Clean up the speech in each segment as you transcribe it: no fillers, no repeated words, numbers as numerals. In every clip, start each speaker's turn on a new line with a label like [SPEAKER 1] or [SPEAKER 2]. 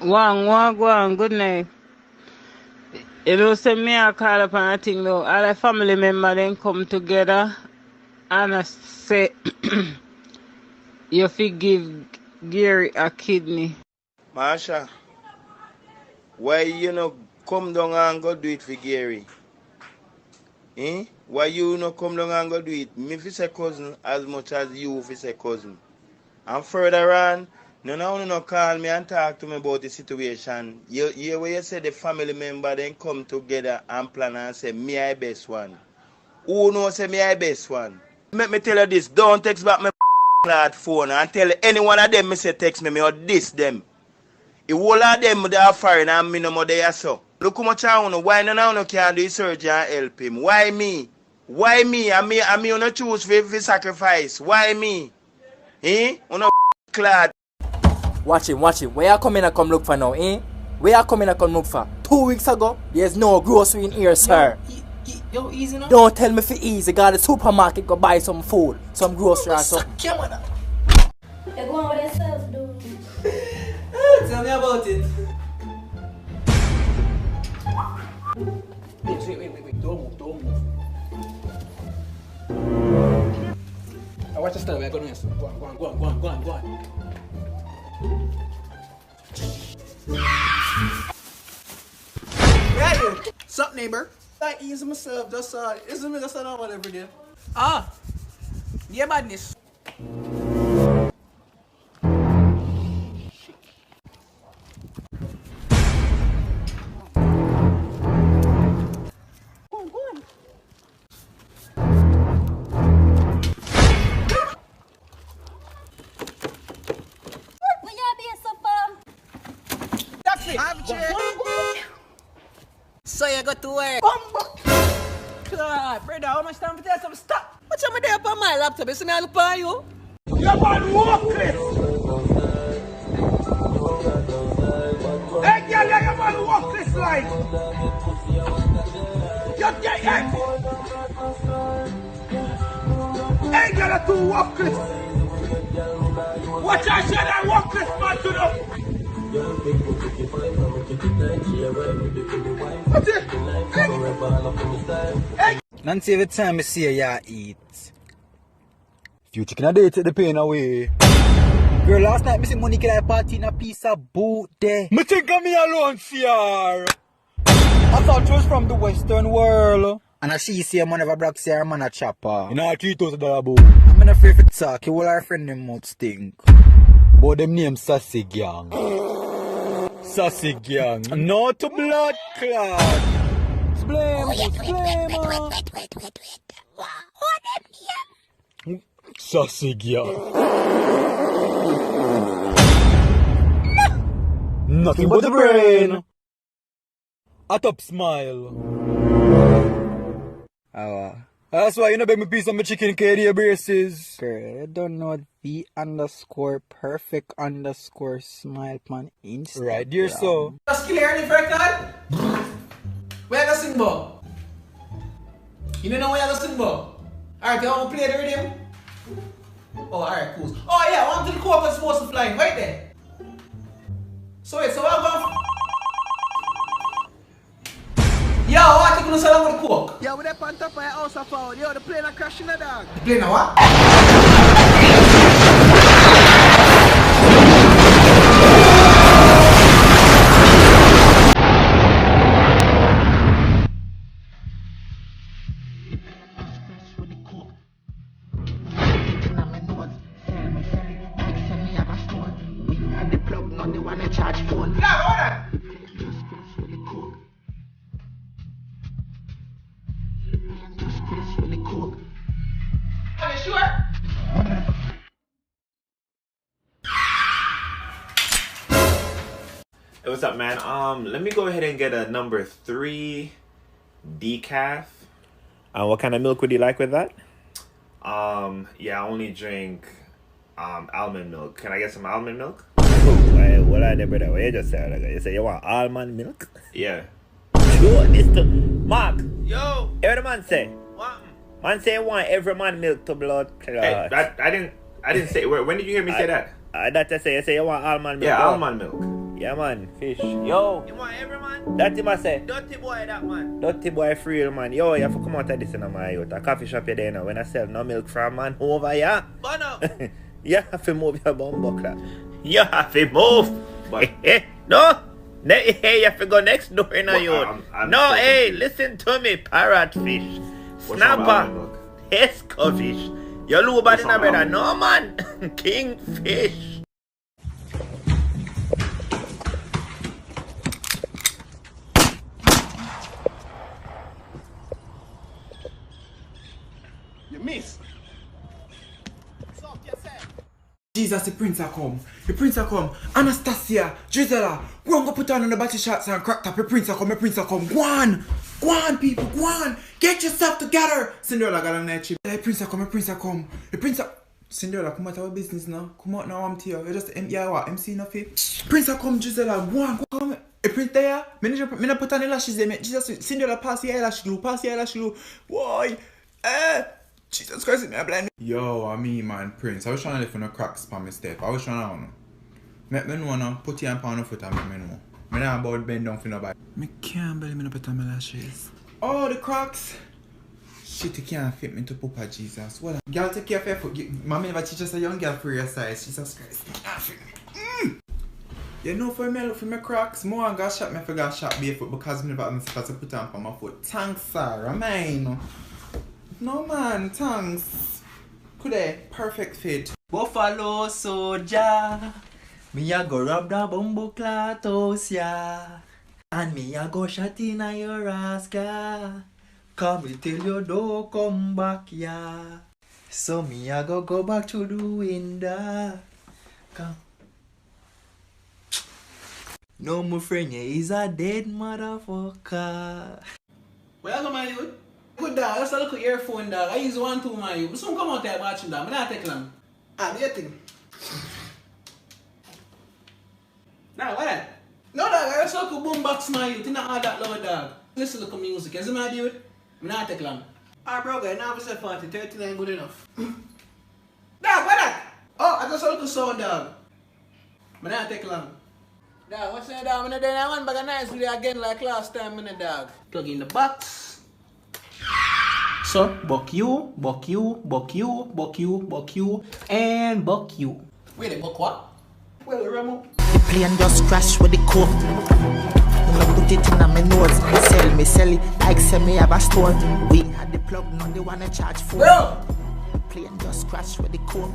[SPEAKER 1] One, good night. You know, say me I call up and I think though, all the family member then come together and I say you fi give Gary a kidney.
[SPEAKER 2] Marsha, why you no come down and go do it for Gary? Eh? Why you no come down and go do it? Me fi say cousin as much as you fi say cousin. And further on, none of you no call me and talk to me about the situation. You where you say the family member then come together and plan and say me I best one. Who know say me I best one? Let me tell you this, don't text back my lad phone and tell any one of them me say text me or diss them. The whole of them they are foreign and me no more there so. Look how much I want. Why none of you can do surgery and help him? Why me? Why me? I me on choose for sacrifice. Why me? Eh? On a clad.
[SPEAKER 3] Watch him. Where you coming and come look for now, eh? Where you coming and come look for? 2 weeks ago, there's no grocery in here, sir.
[SPEAKER 4] Yo, easy now.
[SPEAKER 3] Don't tell me for easy. Go to the supermarket, go buy some food, some grocery or something.
[SPEAKER 4] Come on.
[SPEAKER 5] You're going with yourself, dude.
[SPEAKER 4] Tell me about it. Wait. Don't move. I watch the style. We're going to go on. Where are you? Sup, neighbor? I easy myself, just isn't me just on every day. Yeah, badness. Go on.
[SPEAKER 5] Will you be so fun?
[SPEAKER 4] That's it.
[SPEAKER 6] I'm check.
[SPEAKER 4] So you got to work. God, brother, how much time for tell some stop? What's up there on my laptop? You see me I look on you?
[SPEAKER 6] You're man walk this. Hey, girl, you're man walk this like. You get it. Hey, girl, you too walk this. Watch out, share that walk this man to them. What's it? Hey.
[SPEAKER 7] Nancy, every time I see you eat, future can I date take the pain away. Girl, last night I see Monica like party in a piece of boot there. Me think of me alone, fear. I thought she was from the Western world. And I see a man of a black say man a chopper. You know $3,000 boot. I'm not afraid to talk, you all our friend them mouth stink. But them name Sassy Gang. Sassy Gang. No to blood clot. Blame.
[SPEAKER 5] Wait. What them
[SPEAKER 7] Sassy Gang. Nothing but the brain. A top smile. That's why you know, baby, piece of my chicken carrier braces. Girl, I don't know the_perfect_smile pan Instagram. Right, dear so.
[SPEAKER 4] Just kill early for a card? Where you gonna sing about? You don't know where you gonna sing about? Alright, you want to play the rhythm? Oh, alright, cool. Oh yeah, one to the co-op is supposed to fly, right there. So wait, so I'm going. Yo, what you gonna say with the coke?
[SPEAKER 6] Yo, we're up on top of your house of phone. Yo, the plane are crashing the dog.
[SPEAKER 4] The plane what?
[SPEAKER 8] Hey, what's up, man? Let me go ahead and get a number 3 decaf. What kind of milk would you like with that? Yeah, I only drink almond milk. Can I get some almond milk?
[SPEAKER 9] What I never know. What you just said? You say you want almond milk?
[SPEAKER 8] Yeah.
[SPEAKER 9] Sure, this to Mark.
[SPEAKER 2] Yo.
[SPEAKER 9] Hear the man say?
[SPEAKER 2] What?
[SPEAKER 9] Man say you want every man milk to blood clot.
[SPEAKER 8] Hey, I didn't say. When did you hear me say that?
[SPEAKER 9] That you say you want almond milk.
[SPEAKER 8] Yeah,
[SPEAKER 9] bro.
[SPEAKER 8] almond milk.
[SPEAKER 9] Yeah, man, fish. Yo,
[SPEAKER 8] You want every man?
[SPEAKER 9] that him I say.
[SPEAKER 8] Dirty boy, that man.
[SPEAKER 9] Dirty boy for real, man. Yo, you have to come out of this in my youth. A coffee shop you there now. When I sell no milk from man over here.
[SPEAKER 8] Bono.
[SPEAKER 9] You have to move your bum buckler. You have to move.
[SPEAKER 8] But-
[SPEAKER 9] No. Hey, you have to go next door in a
[SPEAKER 8] Well,
[SPEAKER 9] youth.
[SPEAKER 8] I'm
[SPEAKER 9] No,
[SPEAKER 8] so
[SPEAKER 9] hey,
[SPEAKER 8] confused.
[SPEAKER 9] listen to me, parrotfish.
[SPEAKER 8] What's wrong with
[SPEAKER 9] Snapper.
[SPEAKER 8] Look?
[SPEAKER 9] Escofish. You low bad in a
[SPEAKER 8] wrong
[SPEAKER 9] brother.
[SPEAKER 8] with
[SPEAKER 9] No, man. Kingfish.
[SPEAKER 2] You miss.
[SPEAKER 7] Jesus, the prince a come. The prince a come. Anastasia, Gisela, go and go put on the battery shots and crack top. The prince a come, the prince a come. Go on. Go on, people, go on. Get yourself together. Cinderella got on that chip. The prince a come, the prince a come. The prince a... Cinderella, come out of our business now. Come out now, I'm to you. You just, yeah, what, MC enough here? Prince a come, Gisela, go on, go on. The prince there, me not put on the lashes there, Jesus, Cinderella, pass the eyelash glue, Boy, Jesus Christ, me a blind. Yo, I mean, man, Prince. I was trying to lift on the cracks on my step. I was trying to know. Make me know now. Put your hand on the foot and make me know. Me not about bend down for nobody. Me can't believe me not put on my lashes. Oh, the cracks. Shit, you can't fit me to Papa Jesus. What? Girl, take care of your foot. Mommy never teach us a young girl for your size. Jesus Christ. Can't fit me. You know, for me cracks, more and got shot me for got shot barefoot because me never supposed to put on for my foot. Thanks, sir. I mean. No man, thanks. Could perfect fit.
[SPEAKER 3] Buffalo soldier, me a go rub the bumbo clatos ya, and me a go shot in a your rascal. Come me till you don't come back ya. So me a go back to the window. Come. No, my friend, yeah, he's a dead motherfucker.
[SPEAKER 4] Where you go, my youth? Good dog, that's a little earphone dog. I use 1, 2, my youth. Soon come out there watching dog. I not take long. Do your thing. Nah, what that? No dog, I just look boombox my youth. You not all that loud dog. Listen to music. You see my dude? I not take long. Alright bro, guys, now I'm 40, 39 good enough. Dog, what that? Oh, I just look sound dog. I not take long. Dog, what's that dog? I'm gonna do that one bag of nice video again like last time, dog. Plug in the box. So, buck you, and buck you. Wait, the buck what? Where the Ramo?
[SPEAKER 10] The plane just crashed with the coke. I put it in my nose. Sell it, like say me have a store. We had the plug, now they wanna charge for.
[SPEAKER 4] Bro!
[SPEAKER 10] The plane just crashed with the coke.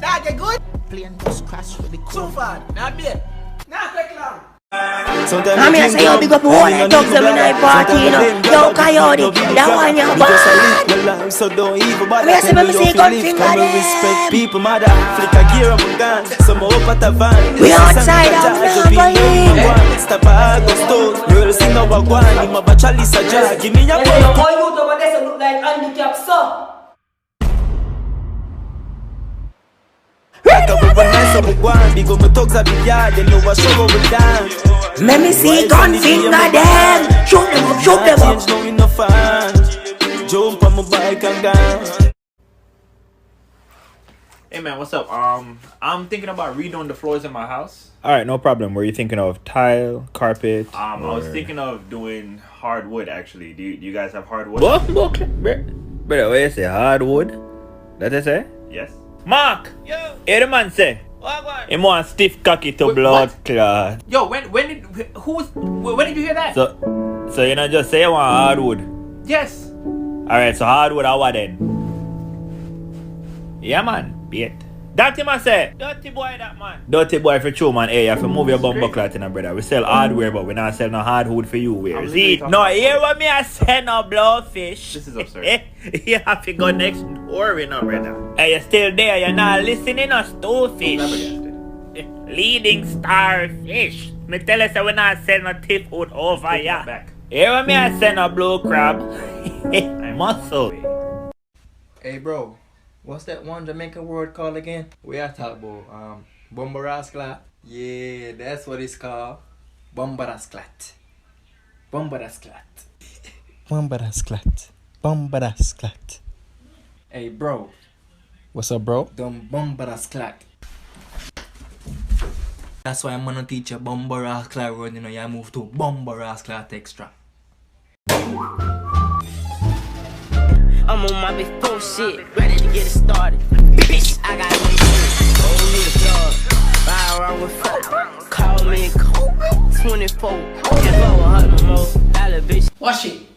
[SPEAKER 4] Dog, you good?
[SPEAKER 10] Plane just crashed with the coke.
[SPEAKER 4] So far, not bad. Not take long.
[SPEAKER 5] I'm here say yo big up all the dogs them in the party, you know. Yo Coyote, that one you bad.
[SPEAKER 6] So don't even bother.
[SPEAKER 5] I'm here say me say gun finger them.
[SPEAKER 6] Respect people, mother. Flick a gear on my gun. Some up at the van.
[SPEAKER 5] We outside, I'm not going.
[SPEAKER 6] Step a go stone. Girl sing a wagwan. In my bachelor's a jag. Give me a
[SPEAKER 11] You know, all you over there look like handicap, so.
[SPEAKER 6] Like a woman nice of a guan. Big up my thugs at the yard. They know I show up with dance.
[SPEAKER 5] Let me see gun finger them. Shoot them up, shoot them up.
[SPEAKER 6] Change now in no fan. Jump on my bike and dance.
[SPEAKER 8] Hey man, what's up? I'm thinking about redoing the floors in my house.
[SPEAKER 9] Alright, no problem. Were you thinking of tile, carpet?
[SPEAKER 8] I was thinking of doing hardwood actually. Do you guys have hardwood?
[SPEAKER 9] Brother, what you say? Hardwood? That I say?
[SPEAKER 8] Yes.
[SPEAKER 9] Mark!
[SPEAKER 8] Yo.
[SPEAKER 9] Hear the man say?
[SPEAKER 8] What?
[SPEAKER 9] He want stiff cocky to
[SPEAKER 8] Wait,
[SPEAKER 9] blood
[SPEAKER 8] what?
[SPEAKER 9] clot.
[SPEAKER 8] Yo, when did you hear that?
[SPEAKER 9] So you know just say you want hardwood.
[SPEAKER 8] Yes.
[SPEAKER 9] Alright, so hardwood I want then. Yeah man, bait. That him I say.
[SPEAKER 8] Dirty boy, that man.
[SPEAKER 9] Dirty boy for true man. Hey, you have to move your bumper clot in a brother. We sell hardware but we not sell no hardwood for you wear.
[SPEAKER 8] I'm
[SPEAKER 9] See?
[SPEAKER 8] literally
[SPEAKER 9] No,
[SPEAKER 8] talking
[SPEAKER 9] hear what me I say no blowfish.
[SPEAKER 8] This is absurd.
[SPEAKER 9] You have to go next door you know brother. Hey, you still there, you're not listening us two fish.
[SPEAKER 8] Never guessed it.
[SPEAKER 9] Leading star fish. Me tell you say we not sell no tip food over
[SPEAKER 8] Take
[SPEAKER 9] here.
[SPEAKER 8] that back.
[SPEAKER 9] Hear what me I say no blue crab. Muscle.
[SPEAKER 3] Hey bro, what's that one Jamaican word called again? We are talking about Bombarasclat. Yeah, that's what it's called. Bombarasclat. Bombarasclat.
[SPEAKER 10] Bombarasclat.
[SPEAKER 3] Hey bro,
[SPEAKER 10] What's up, bro?
[SPEAKER 3] them Bombarasclat. That's why I'm gonna teach you Bumbo Rascal Road, you know, you move to Bumbo Rascal Extra.
[SPEAKER 5] I'm on my big full shit, ready to get it started. Bitch, I got no shit. Hold me the plug, ride around with folk. Call me Coke, 24. Can't blow 100 more. That little bitch.
[SPEAKER 4] Watch it.